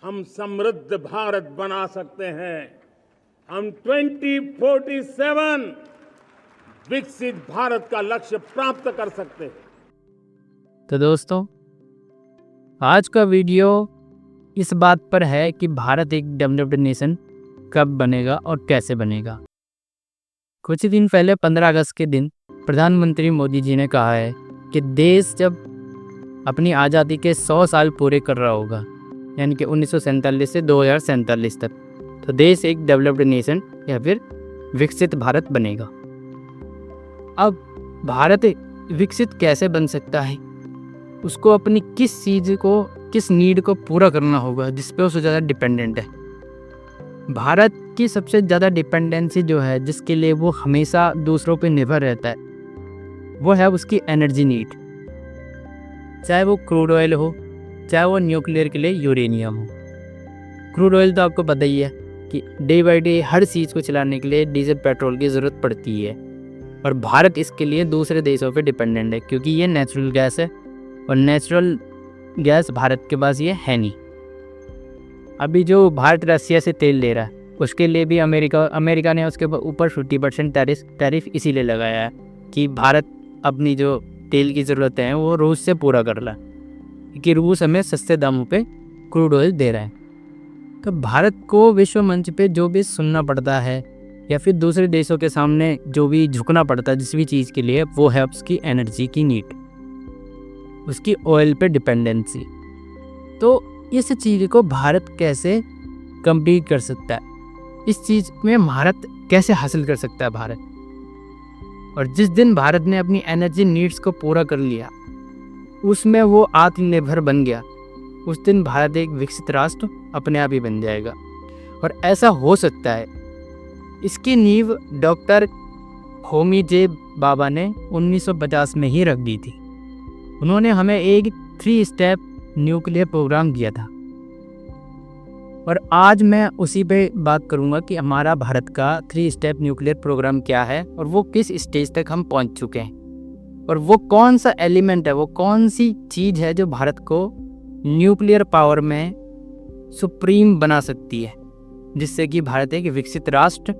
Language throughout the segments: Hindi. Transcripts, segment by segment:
हम समृद्ध भारत बना सकते हैं। हम 2047 विकसित भारत का लक्ष्य प्राप्त कर सकते हैं। तो दोस्तों, आज का वीडियो इस बात पर है कि भारत एक डेवलप्ड नेशन कब बनेगा और कैसे बनेगा। कुछ ही दिन पहले 15 अगस्त के दिन प्रधानमंत्री मोदी जी ने कहा है कि देश जब अपनी आज़ादी के 100 साल पूरे कर रहा होगा, यानी कि 1947 से 2047 तक, तो देश एक डेवलप्ड नेशन या फिर विकसित भारत बनेगा। अब भारत विकसित कैसे बन सकता है, उसको अपनी किस चीज़ को, किस नीड को पूरा करना होगा जिस पे वो सबसे ज़्यादा डिपेंडेंट है। भारत की सबसे ज़्यादा डिपेंडेंसी जो है, जिसके लिए वो हमेशा दूसरों पे निर्भर रहता है, वो है उसकी एनर्जी नीड। चाहे वो क्रूड ऑयल हो, चाहे वो न्यूक्लियर के लिए यूरेनियम हो। क्रूड ऑयल तो आपको पता ही है कि डे बाई डे हर चीज़ को चलाने के लिए डीजल पेट्रोल की ज़रूरत पड़ती है, और भारत इसके लिए दूसरे देशों पे डिपेंडेंट है क्योंकि ये नेचुरल गैस है, और नेचुरल गैस भारत के पास ये है नहीं। अभी जो भारत रसिया से तेल ले रहा है, उसके लिए भी अमेरिका ने उसके ऊपर 50% टैरिफ इसीलिए लगाया है कि भारत अपनी जो तेल की ज़रूरत है वो रूस से पूरा कर रहा है, क्योंकि रूस हमें सस्ते दामों पे क्रूड ऑयल दे रहा है। तो भारत को विश्व मंच पे जो भी सुनना पड़ता है या फिर दूसरे देशों के सामने जो भी झुकना पड़ता है जिस भी चीज़ के लिए, वो है उसकी एनर्जी की नीड, उसकी ऑयल पे डिपेंडेंसी। तो इस चीज़ को भारत कैसे कंप्लीट कर सकता है, इस चीज़ में भारत कैसे हासिल कर सकता है भारत। और जिस दिन भारत ने अपनी एनर्जी नीड्स को पूरा कर लिया, उसमें वो आत्मनिर्भर बन गया, उस दिन भारत एक विकसित राष्ट्र अपने आप ही बन जाएगा। और ऐसा हो सकता है, इसकी नींव डॉक्टर होमी जे बाबा ने 1950 में ही रख दी थी। उन्होंने हमें एक 3 स्टेप न्यूक्लियर प्रोग्राम दिया था, और आज मैं उसी पे बात करूंगा कि हमारा भारत का 3 स्टेप न्यूक्लियर प्रोग्राम क्या है और वो किस स्टेज तक हम पहुंच चुके हैं, और वो कौन सा एलिमेंट है, वो कौन सी चीज़ है जो भारत को न्यूक्लियर पावर में सुप्रीम बना सकती है, जिससे कि भारत एक विकसित राष्ट्र,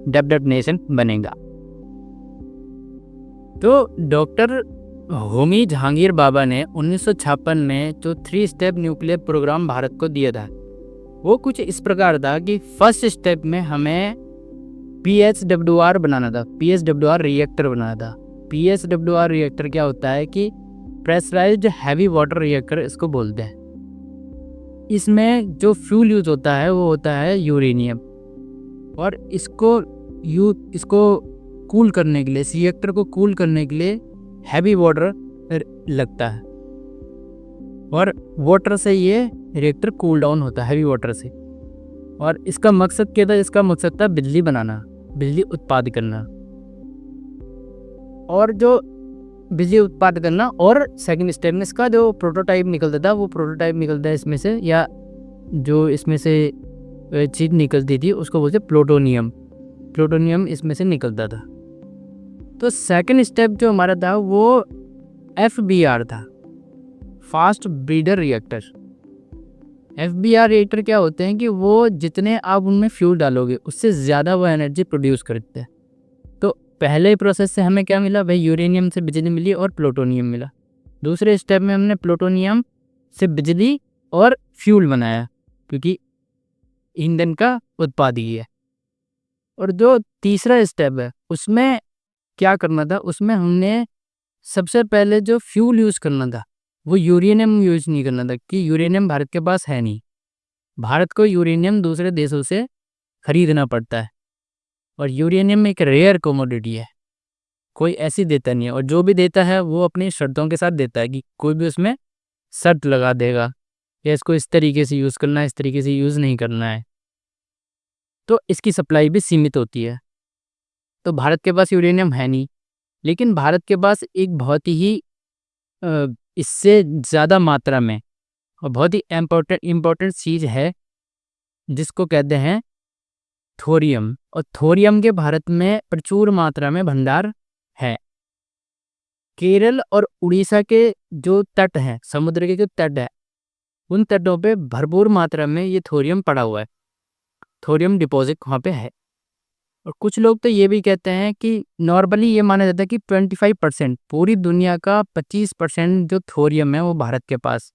डेवलप्ड नेशन बनेगा। तो डॉक्टर होमी जहांगीर बाबा ने 1956 में जो 3 स्टेप न्यूक्लियर प्रोग्राम भारत को दिया था, वो कुछ इस प्रकार था कि फर्स्ट स्टेप में हमें PHWR बनाना था, PHWR रिएक्टर बनाना था। PHWR रिएक्टर क्या होता है कि प्रेशराइज्ड हैवी वाटर रिएक्टर इसको बोलते हैं। इसमें जो फ्यूल यूज होता है वो होता है यूरेनियम, और इसको कूल करने के लिए, इस रिएक्टर को कूल करने के लिए हैवी वाटर लगता है, और वाटर से ये रिएक्टर कूल डाउन होता है, हैवी वाटर से। और इसका मकसद क्या था? इसका मकसद था बिजली बनाना, बिजली उत्पादन करना, और जो बिजली उत्पादन करना। और सेकंड स्टेप में इसका जो प्रोटोटाइप निकलता था, वो प्रोटोटाइप निकलता है इसमें से, या जो इसमें से चीज़ निकलती थी उसको बोलते प्लूटोनियम इसमें से निकलता था। तो सेकंड स्टेप जो हमारा था वो FBR था, fast breeder reactor. FBR reactor क्या होते हैं कि वो जितने आप उनमें फ्यूल डालोगे उससे ज़्यादा वो एनर्जी प्रोड्यूस करते हैं। तो पहले प्रोसेस से हमें क्या मिला भाई? यूरेनियम से बिजली मिली और प्लूटोनियम मिला। दूसरे स्टेप में हमने प्लूटोनियम से बिजली और फ्यूल बनाया, क्योंकि ईंधन का उत्पाद ही है। और जो तीसरा स्टेप है उसमें क्या करना था? उसमें हमने सबसे पहले जो फ्यूल यूज़ करना था वो यूरेनियम यूज़ नहीं करना था, कि यूरेनियम भारत के पास है नहीं। भारत को यूरेनियम दूसरे देशों से खरीदना पड़ता है, और यूरेनियम एक रेयर कमोडिटी है, कोई ऐसी देता नहीं है, और जो भी देता है वो अपनी शर्तों के साथ देता है कि कोई भी उसमें शर्त लगा देगा कि इसको इस तरीके से यूज़ करना है, इस तरीके से यूज़ नहीं करना है। तो इसकी सप्लाई भी सीमित होती है। तो भारत के पास यूरेनियम है नहीं, लेकिन भारत के पास एक बहुत ही इससे ज़्यादा मात्रा में और बहुत ही इम्पोर्टेंट चीज़ है, जिसको कहते हैं थोरियम। और थोरियम के भारत में प्रचुर मात्रा में भंडार है। केरल और उड़ीसा के जो तट हैं, समुद्र के जो तट है, उन तटों पे भरपूर मात्रा में ये थोरियम पड़ा हुआ है, थोरियम डिपॉजिट वहाँ पे है। और कुछ लोग तो ये भी कहते हैं कि नॉर्मली ये माना जाता है कि 25%, पूरी दुनिया का 25% जो थोरियम है वो भारत के पास।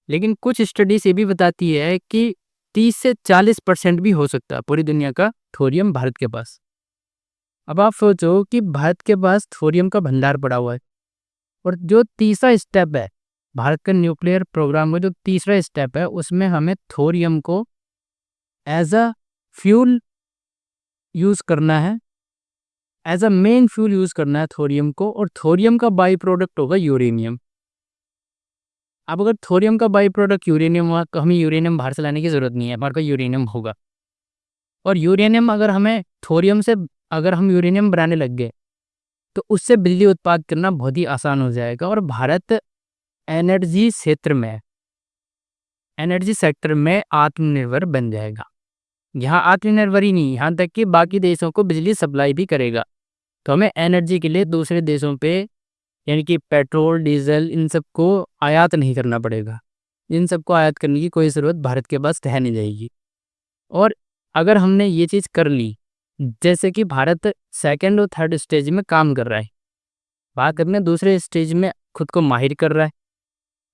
लेकिन कुछ स्टडीज ये भी बताती है कि 30 से 40% भी हो सकता है पूरी दुनिया का थोरियम भारत के पास। अब आप सोचो कि भारत के पास थोरियम का भंडार पड़ा हुआ है, और जो तीसरा स्टेप है भारत का न्यूक्लियर प्रोग्राम का, जो तीसरा स्टेप है उसमें हमें थोरियम को एज अ फ्यूल यूज़ करना है, as a main fuel use करना है थोरियम को। और थोरियम का बाई प्रोडक्ट होगा यूरेनियम। अब अगर थोरियम का बाई प्रोडक्ट यूरेनियम हुआ तो हमें यूरेनियम बाहर से लाने की ज़रूरत नहीं है, हमारे पास यूरेनियम होगा। और यूरेनियम अगर हमें थोरियम से, अगर हम यूरेनियम बनाने लग गए तो उससे बिजली उत्पादन करना बहुत ही आसान हो जाएगा। और भारत एनर्जी क्षेत्र में, एनर्जी सेक्टर में आत्मनिर्भर बन जाएगा। यहाँ आत्मनिर्भर ही नहीं, यहाँ तक कि बाकी देशों को बिजली सप्लाई भी करेगा। तो हमें एनर्जी के लिए दूसरे देशों पे, यानी कि पेट्रोल, डीजल, इन सबको आयात नहीं करना पड़ेगा। इन सबको आयात करने की कोई ज़रूरत भारत के पास रह नहीं जाएगी। और अगर हमने ये चीज़ कर ली, जैसे कि भारत सेकंड और थर्ड स्टेज में काम कर रहा है, बात अपने दूसरे स्टेज में खुद को माहिर कर रहा है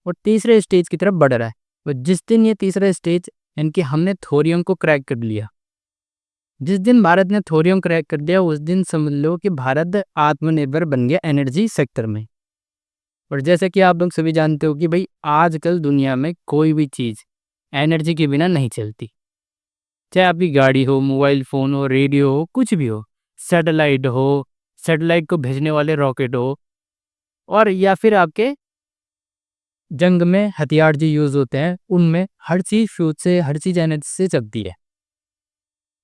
और तीसरे स्टेज की तरफ बढ़ रहा है। और जिस दिन ये तीसरा स्टेज, यानी कि हमने थोरियम को क्रैक कर लिया, जिस दिन भारत ने थोरियम क्रैक कर दिया उस दिन समझ लो कि भारत आत्मनिर्भर बन गया एनर्जी सेक्टर में। और जैसे कि आप लोग सभी जानते हो कि भाई आजकल दुनिया में कोई भी चीज़ एनर्जी के बिना नहीं चलती, चाहे आपकी गाड़ी हो, मोबाइल फ़ोन हो, रेडियो हो, कुछ भी हो, सैटेलाइट हो, सैटेलाइट को भेजने वाले रॉकेट हो, और या फिर आपके जंग में हथियार जो यूज़ होते हैं उनमें, हर चीज़ फ्यूज से, हर चीज़ एनर्जी से चलती है।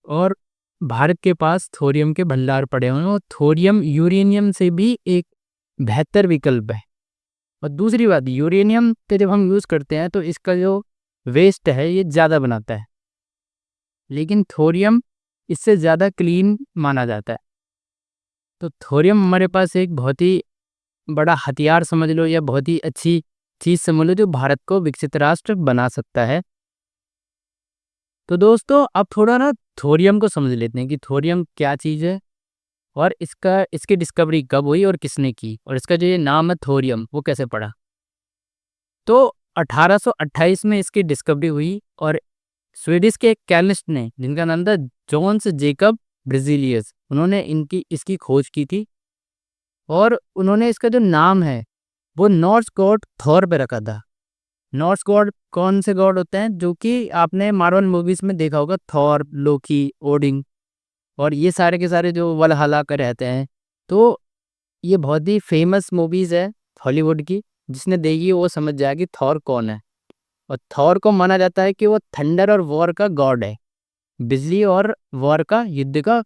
और भारत के पास थोरियम के भंडार पड़े हुए हैं, और थोरियम यूरेनियम से भी एक बेहतर विकल्प है। और दूसरी बात, यूरेनियम पे जब हम यूज़ करते हैं तो इसका जो वेस्ट है ये ज़्यादा बनाता है, लेकिन थोरियम इससे ज़्यादा क्लीन माना जाता है। तो थोरियम हमारे पास एक बहुत ही बड़ा हथियार समझ लो, या बहुत ही अच्छी चीज़ समझ लो, जो भारत को विकसित राष्ट्र बना सकता है। तो दोस्तों अब थोड़ा ना थोरियम को समझ लेते हैं कि थोरियम क्या चीज़ है, और इसकी डिस्कवरी कब हुई और किसने की, और इसका जो ये नाम है थोरियम वो कैसे पड़ा। तो 1828 में इसकी डिस्कवरी हुई, और स्वीडिश के एक केमिस्ट ने, जिनका नाम था जॉन्स जेकब ब्रिजिलियस, उन्होंने इसकी खोज की थी। और उन्होंने इसका जो नाम है वो नॉर्स गॉड थॉर पे रखा था। नॉर्स गॉड कौन से गॉड होते हैं, जो कि आपने मार्वल मूवीज में देखा होगा, थॉर, लोकी, ओडिन, और ये सारे के सारे जो वलहला कर रहते हैं। तो ये बहुत ही फेमस मूवीज़ है हॉलीवुड की, जिसने देखी वो समझ जाएगा कि थॉर कौन है। और थॉर को माना जाता है कि वो थंडर और वॉर का गॉड है, बिजली और वॉर का, युद्ध का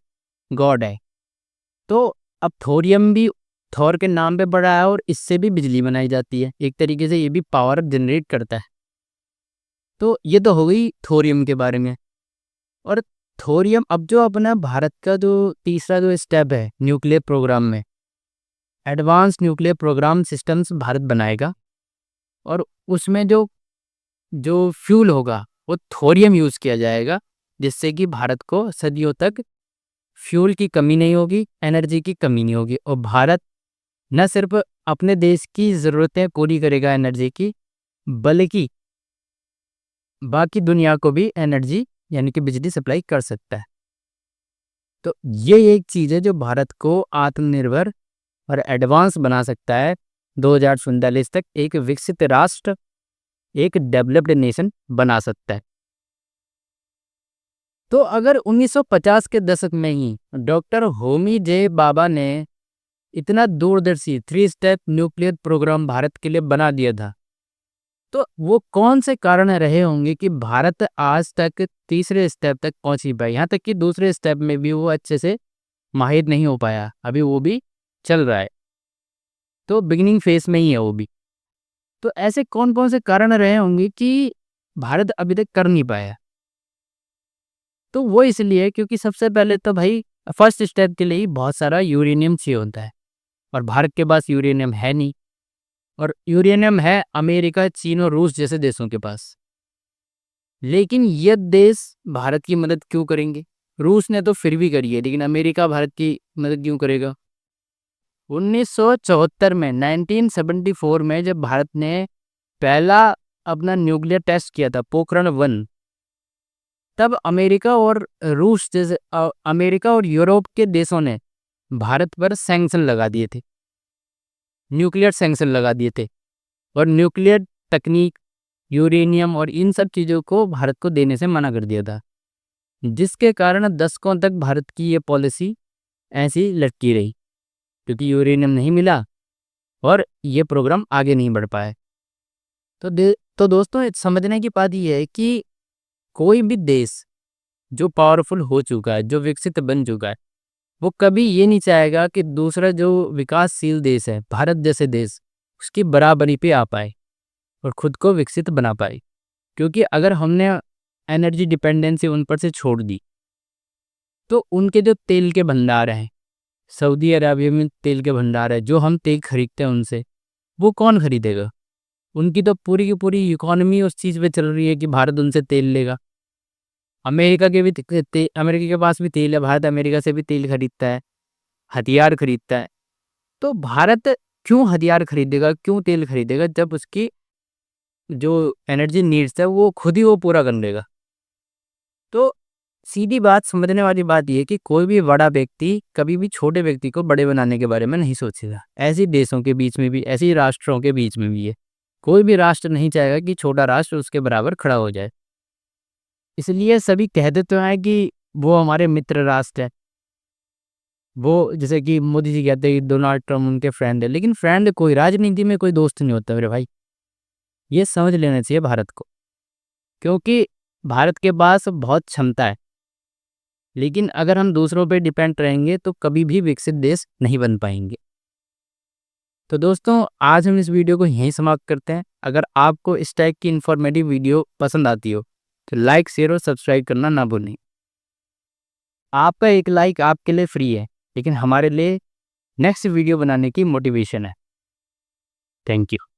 गॉड है। तो अब थोरियम भी थॉर के नाम पे पड़ा है, और इससे भी बिजली बनाई जाती है, एक तरीके से ये भी पावर जनरेट करता है। तो ये तो हो गई थोरियम के बारे में। और थोरियम, अब जो अपना भारत का जो तीसरा जो स्टेप है न्यूक्लियर प्रोग्राम में, advance nuclear program systems Bharat बनाएगा, और उसमें जो जो फ्यूल होगा वो थोरियम यूज़ किया जाएगा, जिससे कि भारत को सदियों तक फ्यूल की कमी नहीं होगी, एनर्जी की कमी नहीं होगी। और भारत न सिर्फ अपने देश की ज़रूरतें पूरी करेगा एनर्जी की, बल्कि बाकी दुनिया को भी एनर्जी, यानी कि बिजली सप्लाई कर सकता है। तो ये एक चीज़ है जो भारत को आत्मनिर्भर और एडवांस बना सकता है, 2047 तक एक विकसित राष्ट्र, एक डेवलप्ड नेशन बना सकता है। तो अगर 1950 के दशक में ही डॉक्टर होमी जे बाबा ने इतना दूरदर्शी 3 स्टेप न्यूक्लियर प्रोग्राम भारत के लिए बना दिया था, तो वो कौन से कारण रहे होंगे कि भारत आज तक तीसरे स्टेप तक पहुंच ही पाया, यहाँ तक कि दूसरे स्टेप में भी वो अच्छे से माहिर नहीं हो पाया, अभी वो भी चल रहा है, तो बिगिनिंग फेज में ही है वो भी। तो ऐसे कौन कौन से कारण रहे होंगे कि भारत अभी तक कर नहीं पाया। तो वो इसलिए क्योंकि सबसे पहले तो भाई फर्स्ट स्टेप के लिए ही बहुत सारा यूरेनियम चाहिए होता है, और भारत के पास यूरेनियम है नहीं। और यूरेनियम है अमेरिका, चीन और रूस जैसे देशों के पास। लेकिन ये देश भारत की मदद क्यों करेंगे? रूस ने तो फिर भी करी है, लेकिन अमेरिका भारत की मदद क्यों करेगा? 1974 में 1974 में जब भारत ने पहला अपना न्यूक्लियर टेस्ट किया था, पोखरण 1, तब अमेरिका और यूरोप के देशों ने भारत पर सैंक्शन लगा दिए थे, न्यूक्लियर सैंक्शन लगा दिए थे, और न्यूक्लियर तकनीक, यूरेनियम और इन सब चीज़ों को भारत को देने से मना कर दिया था, जिसके कारण दशकों तक भारत की ये पॉलिसी ऐसी लटकी रही, क्योंकि यूरेनियम नहीं मिला और ये प्रोग्राम आगे नहीं बढ़ पाए। तो दोस्तों, समझने की बात ये है कि कोई भी देश जो पावरफुल हो चुका है, जो विकसित बन चुका है, वो कभी ये नहीं चाहेगा कि दूसरा जो विकासशील देश है, भारत जैसे देश, उसकी बराबरी पे आ पाए और खुद को विकसित बना पाए। क्योंकि अगर हमने एनर्जी डिपेंडेंसी उन पर से छोड़ दी, तो उनके जो तेल के भंडार हैं, सऊदी अरबिया में तेल के भंडार है, जो हम तेल खरीदते हैं उनसे, वो कौन खरीदेगा? उनकी तो पूरी की पूरी इकोनॉमी उस चीज़ पे चल रही है कि भारत उनसे तेल लेगा। अमेरिका के पास भी तेल है, भारत अमेरिका से भी तेल खरीदता है, हथियार खरीदता है। तो भारत क्यों हथियार खरीदेगा, क्यों तेल खरीदेगा, जब उसकी जो एनर्जी नीड्स है वो खुद ही वो पूरा कर लेगा? तो सीधी बात, समझने वाली बात ये है कि कोई भी बड़ा व्यक्ति कभी भी छोटे व्यक्ति को बड़े बनाने के बारे में नहीं सोचेगा। ऐसे देशों के बीच में भी, ऐसे ही राष्ट्रों के बीच में भी है, कोई भी राष्ट्र नहीं चाहेगा कि छोटा राष्ट्र उसके बराबर खड़ा हो जाए। इसलिए सभी कहते तो हैं कि वो हमारे मित्र राष्ट्र है, वो जैसे कि मोदी जी कहते हैं कि डोनाल्ड ट्रम्प उनके फ्रेंड है, लेकिन फ्रेंड कोई, राजनीति में कोई दोस्त नहीं होता मेरे भाई। ये समझ लेना चाहिए भारत को, क्योंकि भारत के पास बहुत क्षमता है, लेकिन अगर हम दूसरों पे डिपेंड रहेंगे तो कभी भी विकसित देश नहीं बन पाएंगे। तो दोस्तों, आज हम इस वीडियो को यहीं समाप्त करते हैं। अगर आपको इस टाइप की इन्फॉर्मेटिव वीडियो पसंद आती हो तो लाइक, शेयर और सब्सक्राइब करना ना भूलें। आपका एक लाइक आपके लिए फ्री है, लेकिन हमारे लिए नेक्स्ट वीडियो बनाने की मोटिवेशन है। Thank you.